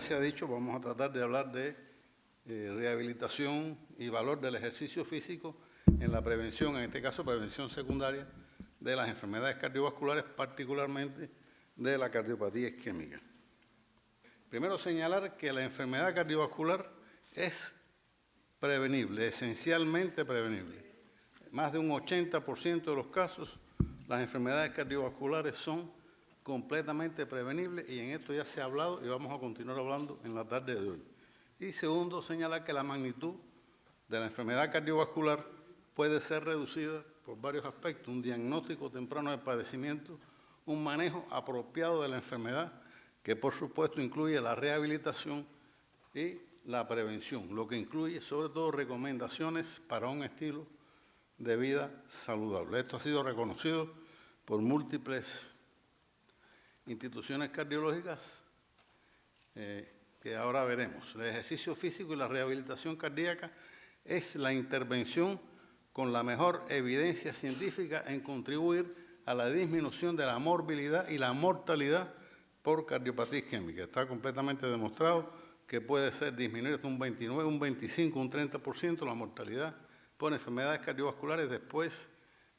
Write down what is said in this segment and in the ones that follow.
se ha dicho, vamos a tratar de hablar de rehabilitación y valor del ejercicio físico en la prevención, en este caso prevención secundaria, de las enfermedades cardiovasculares, particularmente de la cardiopatía isquémica. Primero, señalar que la enfermedad cardiovascular es prevenible, esencialmente prevenible. Más de un 80% de los casos, las enfermedades cardiovasculares son completamente prevenibles y en esto ya se ha hablado y vamos a continuar hablando en la tarde de hoy. Y segundo, señalar que la magnitud de la enfermedad cardiovascular puede ser reducida por varios aspectos: un diagnóstico temprano del padecimiento, un manejo apropiado de la enfermedad, que por supuesto incluye la rehabilitación y la prevención, lo que incluye sobre todo recomendaciones para un estilo de vida saludable. Esto ha sido reconocido por múltiples instituciones cardiológicas que ahora veremos. El ejercicio físico y la rehabilitación cardíaca es la intervención con la mejor evidencia científica en contribuir a la disminución de la morbilidad y la mortalidad por cardiopatía isquémica. Está completamente demostrado que puede ser disminuir hasta un 29, un 25, un 30% la mortalidad por enfermedades cardiovasculares después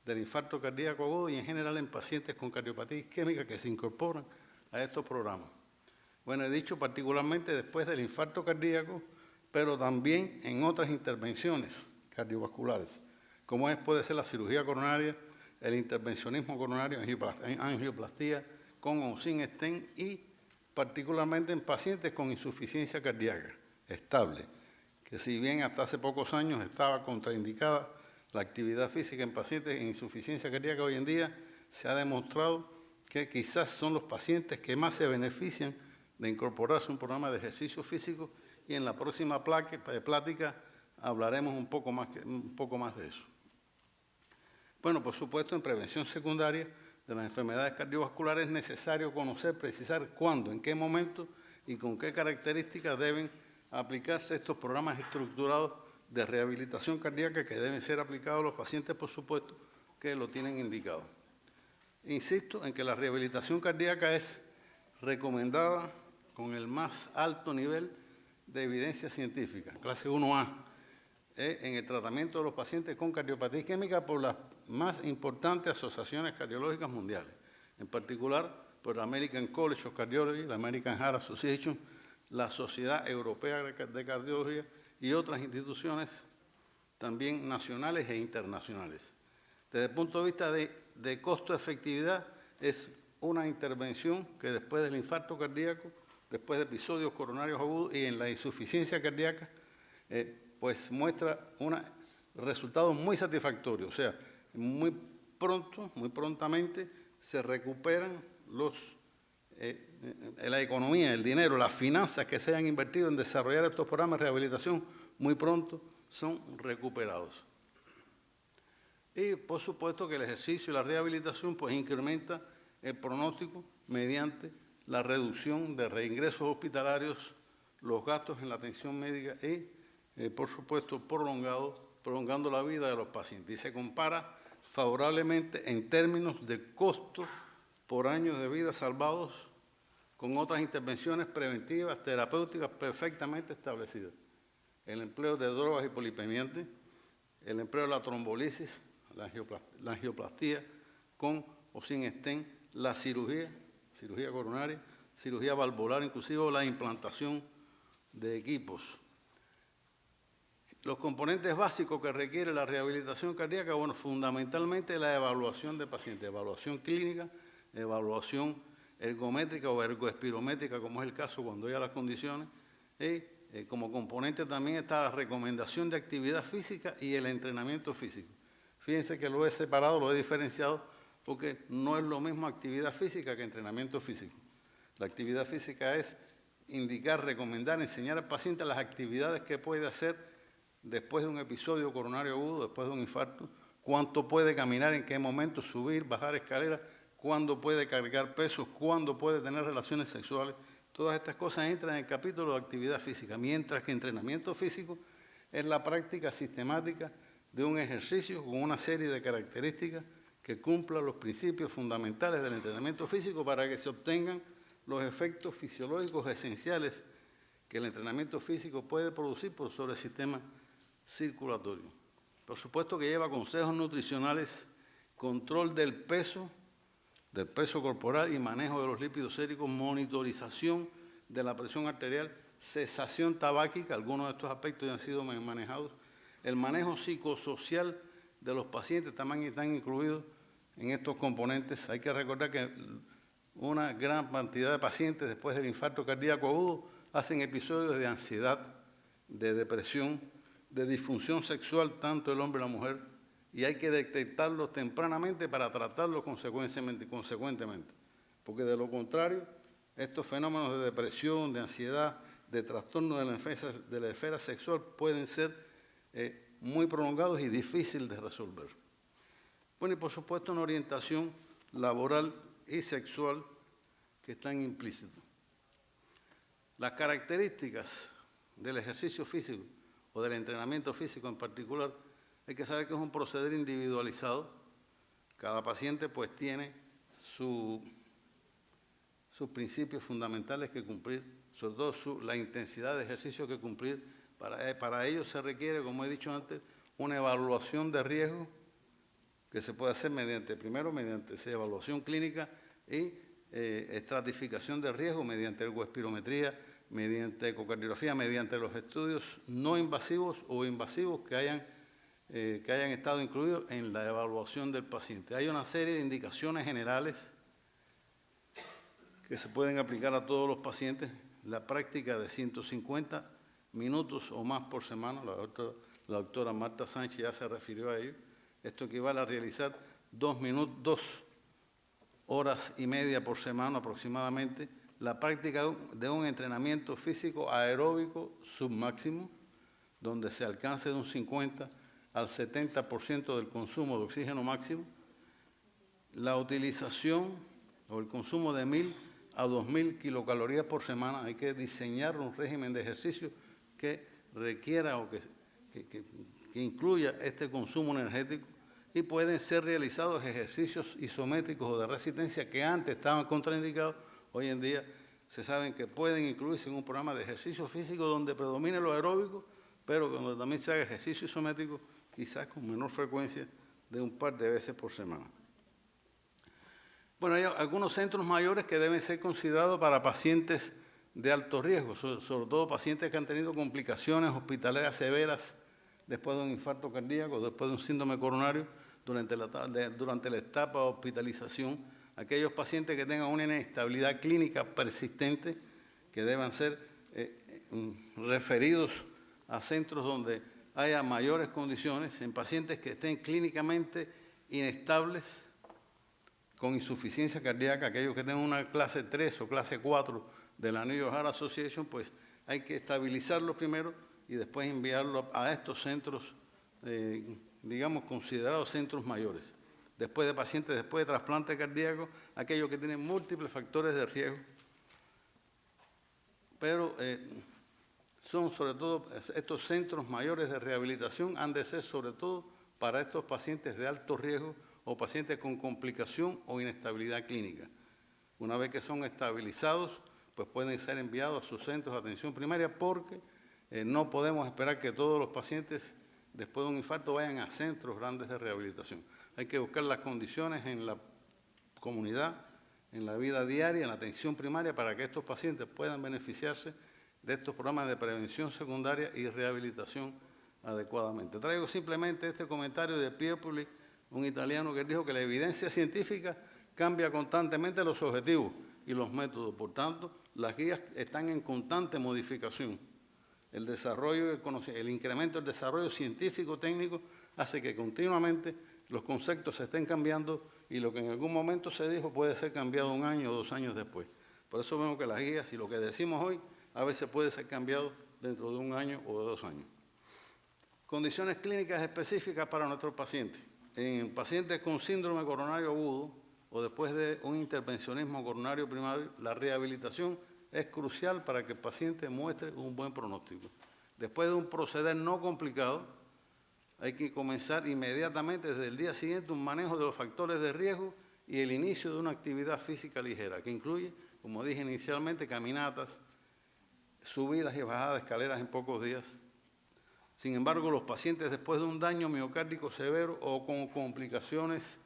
del infarto cardíaco agudo y en general en pacientes con cardiopatía isquémica que se incorporan a estos programas. Bueno, he dicho particularmente después del infarto cardíaco, pero también en otras intervenciones cardiovasculares, como puede ser la cirugía coronaria, el intervencionismo coronario, angioplastía con o sin stent y particularmente en pacientes con insuficiencia cardíaca estable, que si bien hasta hace pocos años estaba contraindicada la actividad física en pacientes en insuficiencia cardíaca, hoy en día se ha demostrado que quizás son los pacientes que más se benefician de incorporarse a un programa de ejercicio físico y en la próxima plática hablaremos un poco más de eso. Bueno, por supuesto, en prevención secundaria de las enfermedades cardiovasculares es necesario conocer, precisar cuándo, en qué momento y con qué características deben aplicarse estos programas estructurados de rehabilitación cardíaca que deben ser aplicados a los pacientes, por supuesto, que lo tienen indicado. Insisto en que la rehabilitación cardíaca es recomendada con el más alto nivel de evidencia científica, clase 1A, en el tratamiento de los pacientes con cardiopatía isquémica por las más importantes asociaciones cardiológicas mundiales, en particular por la American College of Cardiology, la American Heart Association, la Sociedad Europea de Cardiología y otras instituciones también nacionales e internacionales. Desde el punto de vista de costo-efectividad, es una intervención que después del infarto cardíaco, después de episodios coronarios agudos y en la insuficiencia cardíaca, pues muestra un resultado muy satisfactorio. O sea, muy prontamente se recuperan la economía, el dinero, las finanzas que se hayan invertido en desarrollar estos programas de rehabilitación, muy pronto son recuperados. Y por supuesto que el ejercicio y la rehabilitación pues incrementa el pronóstico mediante la reducción de reingresos hospitalarios, los gastos en la atención médica y, por supuesto, prolongando la vida de los pacientes. Y se compara favorablemente en términos de costo por año de vida salvados con otras intervenciones preventivas, terapéuticas perfectamente establecidas. El empleo de drogas hipolipemiantes, el empleo de la trombolisis, la angioplastía con o sin stent, la cirugía coronaria, cirugía valvular, inclusive la implantación de equipos. Los componentes básicos que requiere la rehabilitación cardíaca, bueno, fundamentalmente la evaluación de pacientes, evaluación clínica, evaluación ergométrica o ergoespirométrica, como es el caso cuando haya las condiciones, y como componente también está la recomendación de actividad física y el entrenamiento físico. Fíjense que lo he separado, lo he diferenciado, porque no es lo mismo actividad física que entrenamiento físico. La actividad física es indicar, recomendar, enseñar al paciente las actividades que puede hacer después de un episodio coronario agudo, después de un infarto, cuánto puede caminar, en qué momento subir, bajar escaleras, cuándo puede cargar pesos, cuándo puede tener relaciones sexuales. Todas estas cosas entran en el capítulo de actividad física, mientras que entrenamiento físico es la práctica sistemática de un ejercicio con una serie de características que cumpla los principios fundamentales del entrenamiento físico para que se obtengan los efectos fisiológicos esenciales que el entrenamiento físico puede producir sobre el sistema circulatorio. Por supuesto que lleva consejos nutricionales, control del peso corporal y manejo de los lípidos séricos, monitorización de la presión arterial, cesación tabáquica, algunos de estos aspectos ya han sido manejados, el manejo psicosocial de los pacientes también están incluidos en estos componentes. Hay que recordar que una gran cantidad de pacientes después del infarto cardíaco agudo hacen episodios de ansiedad, de depresión, de disfunción sexual, tanto el hombre y la mujer, y hay que detectarlos tempranamente para tratarlos consecuentemente, porque de lo contrario, estos fenómenos de depresión, de ansiedad, de trastorno de la esfera sexual pueden ser muy prolongados y difíciles de resolver. Bueno, y por supuesto una orientación laboral y sexual que están implícitas. Las características del ejercicio físico o del entrenamiento físico en particular, hay que saber que es un proceder individualizado. Cada paciente pues tiene sus principios fundamentales que cumplir, sobre todo la intensidad de ejercicio que cumplir. Para ello se requiere, como he dicho antes, una evaluación de riesgo que se puede hacer mediante esa evaluación clínica y estratificación de riesgo mediante ergoespirometría, mediante ecocardiografía, mediante los estudios no invasivos o invasivos que hayan estado incluidos en la evaluación del paciente. Hay una serie de indicaciones generales que se pueden aplicar a todos los pacientes. La práctica de 150 minutos o más por semana, la doctora Marta Sánchez ya se refirió a ello. Esto equivale a realizar 2 horas y media por semana aproximadamente, la práctica de un entrenamiento físico aeróbico submáximo, donde se alcance de un 50 al 70% del consumo de oxígeno máximo, la utilización o el consumo de 1.000 a 2.000 kilocalorías por semana. Hay que diseñar un régimen de ejercicio que requiera o que incluya este consumo energético, y pueden ser realizados ejercicios isométricos o de resistencia que antes estaban contraindicados. Hoy en día se saben que pueden incluirse en un programa de ejercicio físico donde predomine lo aeróbico, pero donde también se haga ejercicio isométrico, quizás con menor frecuencia de un par de veces por semana. Bueno, hay algunos centros mayores que deben ser considerados para pacientes de alto riesgo, sobre todo pacientes que han tenido complicaciones hospitalarias severas después de un infarto cardíaco, después de un síndrome coronario, durante la etapa de hospitalización, aquellos pacientes que tengan una inestabilidad clínica persistente, que deban ser referidos a centros donde haya mayores condiciones, en pacientes que estén clínicamente inestables, con insuficiencia cardíaca, aquellos que tengan una clase 3 o clase 4 de la New York Heart Association, pues hay que estabilizarlos primero y después enviarlos a estos centros, digamos, considerados centros mayores. Después de pacientes, después de trasplante cardíaco, aquellos que tienen múltiples factores de riesgo, pero son sobre todo, estos centros mayores de rehabilitación han de ser sobre todo para estos pacientes de alto riesgo o pacientes con complicación o inestabilidad clínica. Una vez que son estabilizados, pues pueden ser enviados a sus centros de atención primaria, porque no podemos esperar que todos los pacientes después de un infarto vayan a centros grandes de rehabilitación. Hay que buscar las condiciones en la comunidad, en la vida diaria, en la atención primaria, para que estos pacientes puedan beneficiarse de estos programas de prevención secundaria y rehabilitación adecuadamente. Traigo simplemente este comentario de Piepoli, un italiano, que dijo que la evidencia científica cambia constantemente los objetivos y los métodos. Por tanto, las guías están en constante modificación. El incremento del desarrollo científico-técnico hace que continuamente los conceptos se estén cambiando, y lo que en algún momento se dijo puede ser cambiado 1 año o 2 años después. Por eso vemos que las guías y lo que decimos hoy a veces puede ser cambiado dentro de 1 año o de 2 años. Condiciones clínicas específicas para nuestros pacientes. En pacientes con síndrome coronario agudo o después de un intervencionismo coronario primario, la rehabilitación es crucial para que el paciente muestre un buen pronóstico. Después de un proceder no complicado, hay que comenzar inmediatamente desde el día siguiente un manejo de los factores de riesgo y el inicio de una actividad física ligera, que incluye, como dije inicialmente, caminatas, subidas y bajadas de escaleras en pocos días. Sin embargo, los pacientes después de un daño miocárdico severo o con complicaciones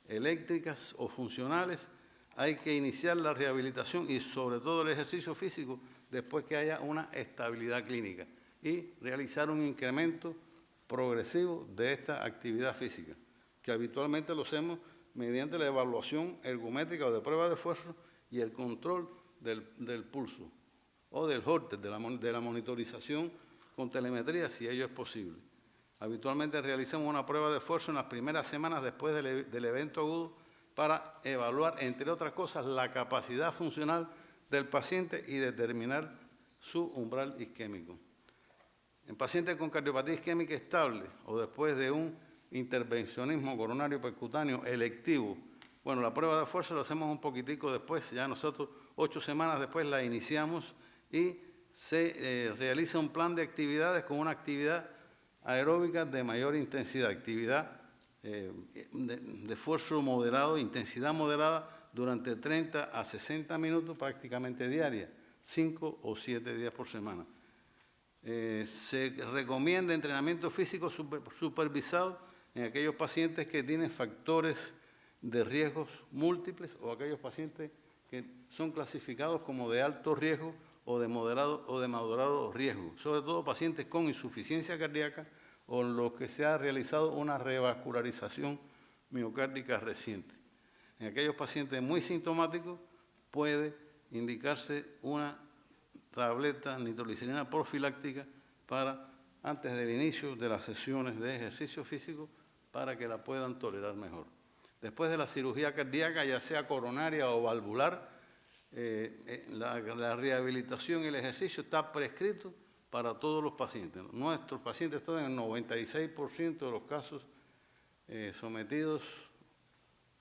eléctricas o funcionales, hay que iniciar la rehabilitación y sobre todo el ejercicio físico después que haya una estabilidad clínica y realizar un incremento progresivo de esta actividad física, que habitualmente lo hacemos mediante la evaluación ergométrica o de prueba de esfuerzo y el control del pulso o del Holter, de la monitorización con telemetría, si ello es posible. Habitualmente realizamos una prueba de esfuerzo en las primeras semanas después del evento agudo para evaluar, entre otras cosas, la capacidad funcional del paciente y determinar su umbral isquémico. En pacientes con cardiopatía isquémica estable o después de un intervencionismo coronario percutáneo electivo, bueno, la prueba de esfuerzo la hacemos un poquitico después, ya nosotros 8 semanas después la iniciamos y se realiza un plan de actividades con una actividad aeróbica de mayor intensidad, actividad de esfuerzo moderado, intensidad moderada durante 30 a 60 minutos prácticamente diaria, 5 o 7 días por semana. Se recomienda entrenamiento físico supervisado en aquellos pacientes que tienen factores de riesgos múltiples o aquellos pacientes que son clasificados como de alto riesgo o de moderado riesgo, sobre todo pacientes con insuficiencia cardíaca o en los que se ha realizado una revascularización miocárdica reciente. En aquellos pacientes muy sintomáticos puede indicarse una tableta nitroglicerina profiláctica antes del inicio de las sesiones de ejercicio físico para que la puedan tolerar mejor. Después de la cirugía cardíaca, ya sea coronaria o valvular, la rehabilitación y el ejercicio está prescrito para todos los pacientes. Nuestros pacientes están en el 96% de los casos sometidos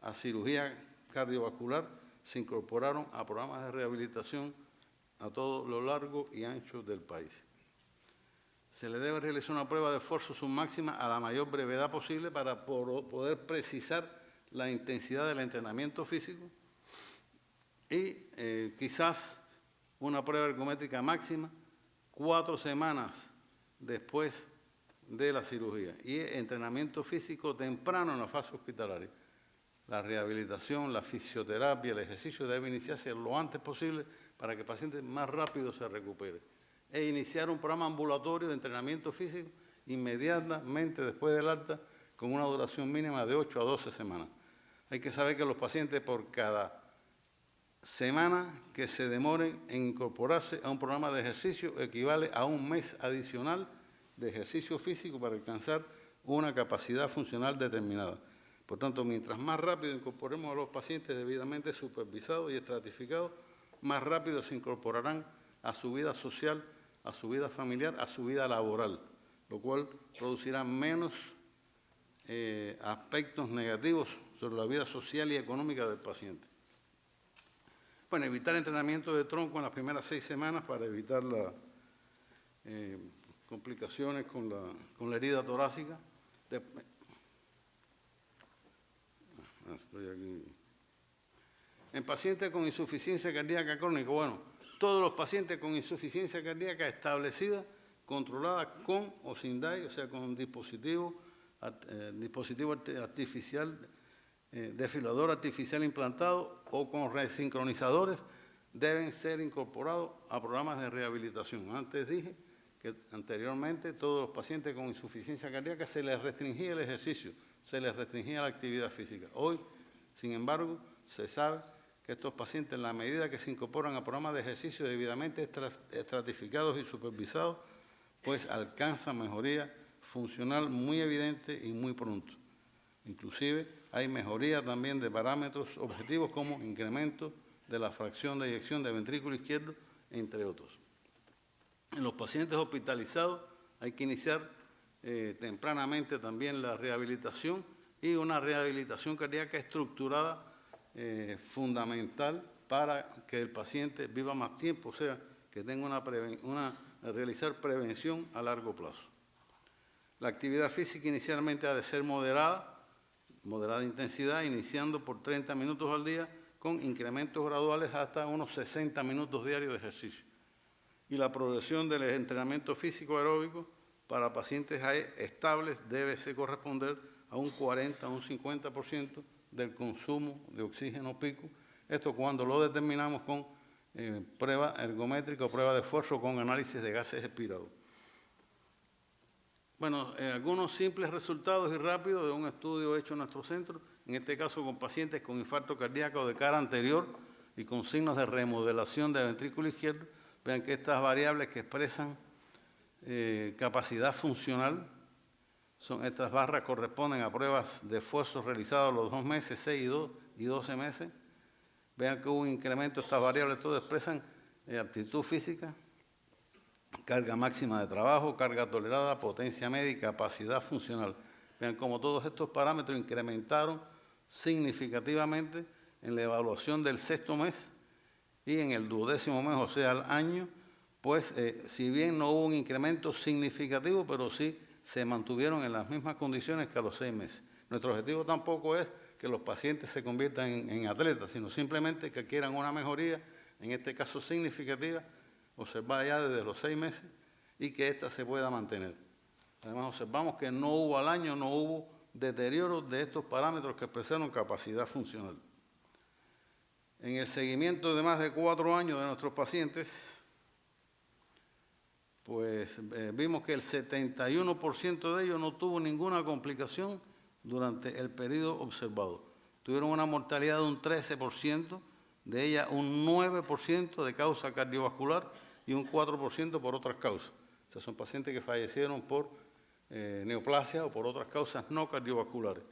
a cirugía cardiovascular, se incorporaron a programas de rehabilitación a todo lo largo y ancho del país. Se le debe realizar una prueba de esfuerzo submáxima a la mayor brevedad posible para poder precisar la intensidad del entrenamiento físico y quizás una prueba ergométrica máxima 4 semanas después de la cirugía y entrenamiento físico temprano en la fase hospitalaria. La rehabilitación, la fisioterapia, el ejercicio debe iniciarse lo antes posible para que el paciente más rápido se recupere. E iniciar un programa ambulatorio de entrenamiento físico inmediatamente después del alta con una duración mínima de 8 a 12 semanas. Hay que saber que los pacientes por cada semana que se demoren en incorporarse a un programa de ejercicio equivale a un mes adicional de ejercicio físico para alcanzar una capacidad funcional determinada. Por tanto, mientras más rápido incorporemos a los pacientes debidamente supervisados y estratificados, más rápido se incorporarán a su vida social, a su vida familiar, a su vida laboral, lo cual producirá menos aspectos negativos sobre la vida social y económica del paciente. Bueno, evitar entrenamiento de tronco en las primeras 6 semanas para evitar las complicaciones con la herida torácica. Estoy aquí. En pacientes con insuficiencia cardíaca crónica, bueno, todos los pacientes con insuficiencia cardíaca establecida, controlada con o sin DAI, o sea, con dispositivo artificial, desfibrilador artificial implantado o con resincronizadores, deben ser incorporados a programas de rehabilitación. Antes dije que anteriormente todos los pacientes con insuficiencia cardíaca se les restringía el ejercicio, se les restringía la actividad física. Hoy, sin embargo, se sabe que estos pacientes, en la medida que se incorporan a programas de ejercicio debidamente estratificados y supervisados, pues alcanzan mejoría funcional muy evidente y muy pronto. Inclusive hay mejoría también de parámetros objetivos como incremento de la fracción de eyección de ventrículo izquierdo, entre otros. En los pacientes hospitalizados hay que iniciar tempranamente también la rehabilitación y una rehabilitación cardíaca estructurada fundamental para que el paciente viva más tiempo, o sea, que tenga realizar prevención a largo plazo. La actividad física inicialmente ha de ser moderada intensidad, iniciando por 30 minutos al día, con incrementos graduales hasta unos 60 minutos diarios de ejercicio. y la progresión del entrenamiento físico aeróbico para pacientes estables debe corresponder a un 40 a un 50% del consumo de oxígeno pico. Esto cuando lo determinamos con prueba ergométrica o prueba de esfuerzo con análisis de gases expirados. Bueno, algunos simples resultados y rápidos de un estudio hecho en nuestro centro, en este caso con pacientes con infarto cardíaco de cara anterior y con signos de remodelación del ventrículo izquierdo. Vean que estas variables que expresan capacidad funcional, estas barras corresponden a pruebas de esfuerzo realizados los 2 meses, 6 y 12 meses. Vean que hubo un incremento, estas variables todas expresan aptitud física, carga máxima de trabajo, carga tolerada, potencia media y capacidad funcional. Vean cómo todos estos parámetros incrementaron significativamente en la evaluación del 6º mes y en el 12º mes, o sea, al año, pues si bien no hubo un incremento significativo, pero sí se mantuvieron en las mismas condiciones que a los 6 meses. Nuestro objetivo tampoco es que los pacientes se conviertan en atletas, sino simplemente que adquieran una mejoría, en este caso significativa, observada ya desde los 6 meses, y que ésta se pueda mantener. Además, observamos que no hubo al año, no hubo deterioro de estos parámetros que expresaron capacidad funcional. En el seguimiento de más de 4 años de nuestros pacientes, pues vimos que el 71% de ellos no tuvo ninguna complicación durante el periodo observado. Tuvieron una mortalidad de un 13%, de ella un 9% de causa cardiovascular y un 4% por otras causas. O sea, son pacientes que fallecieron por neoplasia o por otras causas no cardiovasculares.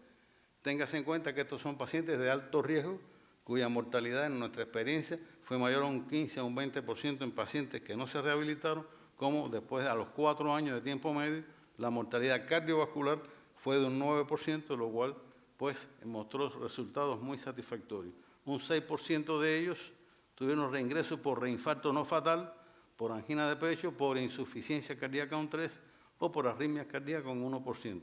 Téngase en cuenta que estos son pacientes de alto riesgo, cuya mortalidad en nuestra experiencia fue mayor a un 15 a un 20% en pacientes que no se rehabilitaron, como después a los 4 años de tiempo medio, la mortalidad cardiovascular fue de un 9%, lo cual pues mostró resultados muy satisfactorios. Un 6% de ellos tuvieron reingreso por reinfarto no fatal, por angina de pecho, por insuficiencia cardíaca un 3% o por arritmias cardíacas un 1%.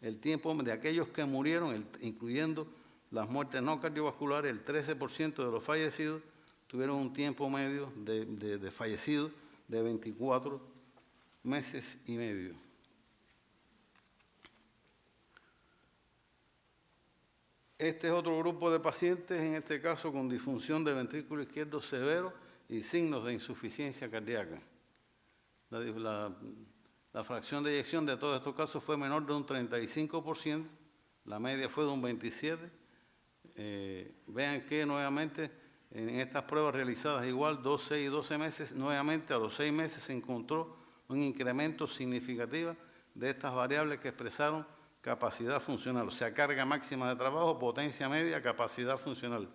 El tiempo de aquellos que murieron, incluyendo las muertes no cardiovasculares, el 13% de los fallecidos tuvieron un tiempo medio de fallecidos de 24 meses y medio. Este es otro grupo de pacientes, en este caso con disfunción de ventrículo izquierdo severo y signos de insuficiencia cardíaca. La fracción de eyección de todos estos casos fue menor de un 35%, la media fue de un 27%. Vean que nuevamente en estas pruebas realizadas igual 2, 6 y 12 meses, nuevamente a los 6 meses se encontró un incremento significativo de estas variables que expresaron capacidad funcional, o sea, carga máxima de trabajo, potencia media, capacidad funcional.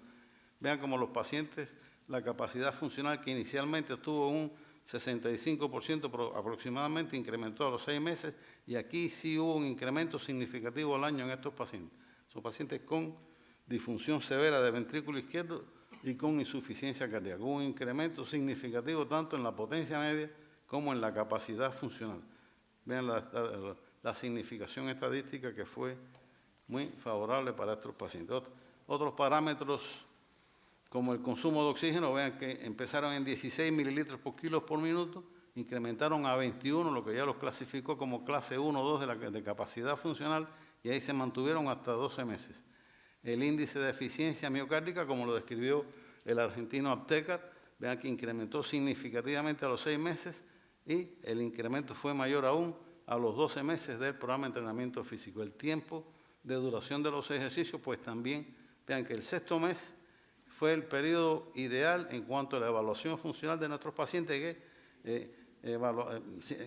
Vean cómo los pacientes, la capacidad funcional que inicialmente estuvo un 65% aproximadamente, incrementó a los 6 meses, y aquí sí hubo un incremento significativo al año en estos pacientes. Son pacientes con disfunción severa de ventrículo izquierdo y con insuficiencia cardíaca. Hubo un incremento significativo tanto en la potencia media como en la capacidad funcional. Vean la significación estadística que fue muy favorable para estos pacientes. Otros parámetros como el consumo de oxígeno, vean que empezaron en 16 mililitros por kilo por minuto, incrementaron a 21, lo que ya los clasificó como clase 1 o 2 de capacidad funcional, y ahí se mantuvieron hasta 12 meses. El índice de eficiencia miocárdica, como lo describió el argentino Aptecar, vean que incrementó significativamente a los 6 meses y el incremento fue mayor aún a los 12 meses del programa de entrenamiento físico. El tiempo de duración de los ejercicios, pues también, vean que el 6º mes fue el periodo ideal en cuanto a la evaluación funcional de nuestros pacientes,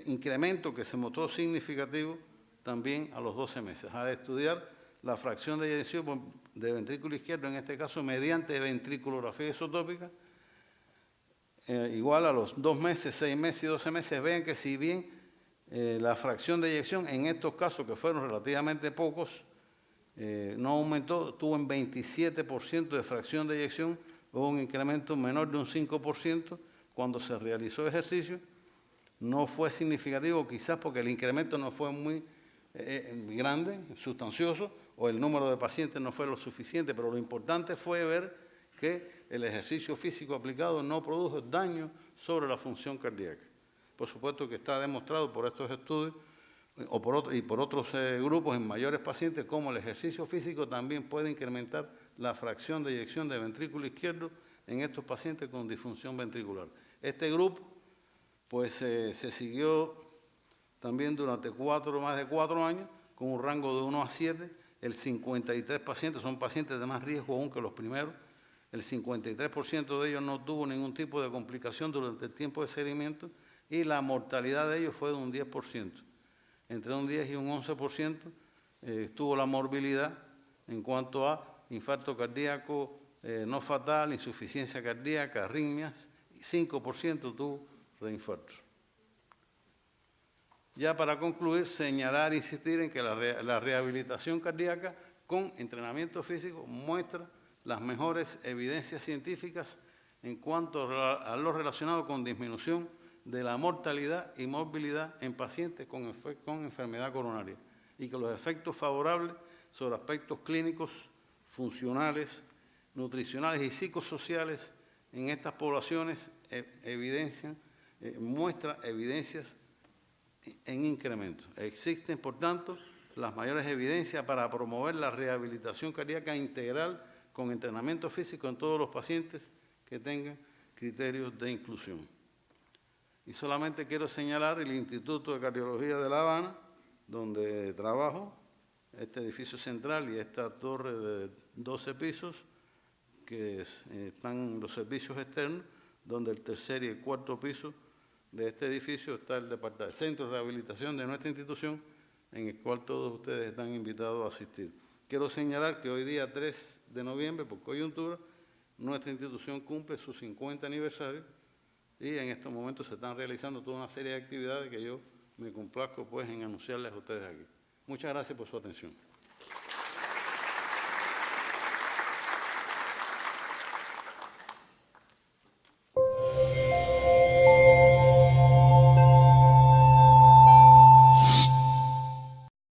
incremento que se mostró significativo también a los 12 meses. A estudiar la fracción de eyección de ventrículo izquierdo, en este caso mediante ventriculografía isotópica, igual a los 2 meses, 6 meses y 12 meses, vean que si bien la fracción de eyección en estos casos, que fueron relativamente pocos, no aumentó, tuvo en 27% de fracción de eyección, hubo un incremento menor de un 5% cuando se realizó ejercicio. No fue significativo, quizás porque el incremento no fue muy grande, sustancioso, o el número de pacientes no fue lo suficiente, pero lo importante fue ver que el ejercicio físico aplicado no produjo daño sobre la función cardíaca. por supuesto que está demostrado por estos estudios por otros grupos en mayores pacientes, como el ejercicio físico también puede incrementar la fracción de eyección de ventrículo izquierdo en estos pacientes con disfunción ventricular. Este grupo pues se siguió también durante más de 4 años, con un rango de 1 a 7, el 53 pacientes, son pacientes de más riesgo aún que los primeros, el 53% de ellos no tuvo ningún tipo de complicación durante el tiempo de seguimiento y la mortalidad de ellos fue de un 10%. Entre un 10 y un 11% tuvo la morbilidad en cuanto a infarto cardíaco no fatal, insuficiencia cardíaca, arritmias, y 5% tuvo reinfarto. Ya para concluir, señalar e insistir en que la rehabilitación cardíaca con entrenamiento físico muestra las mejores evidencias científicas en cuanto a lo relacionado con disminución de la mortalidad y morbilidad en pacientes con enfermedad coronaria y que los efectos favorables sobre aspectos clínicos, funcionales, nutricionales y psicosociales en estas poblaciones muestra evidencias en incremento. Existen, por tanto, las mayores evidencias para promover la rehabilitación cardíaca integral con entrenamiento físico en todos los pacientes que tengan criterios de inclusión. Y solamente quiero señalar el Instituto de Cardiología de La Habana, donde trabajo, este edificio central y esta torre de 12 pisos, que están los servicios externos, donde el tercer y el cuarto piso de este edificio está el centro de rehabilitación de nuestra institución, en el cual todos ustedes están invitados a asistir. Quiero señalar que hoy día 3 de noviembre, por coyuntura, nuestra institución cumple su 50 aniversario y en estos momentos se están realizando toda una serie de actividades que yo me complazco pues en anunciarles a ustedes aquí. Muchas gracias por su atención.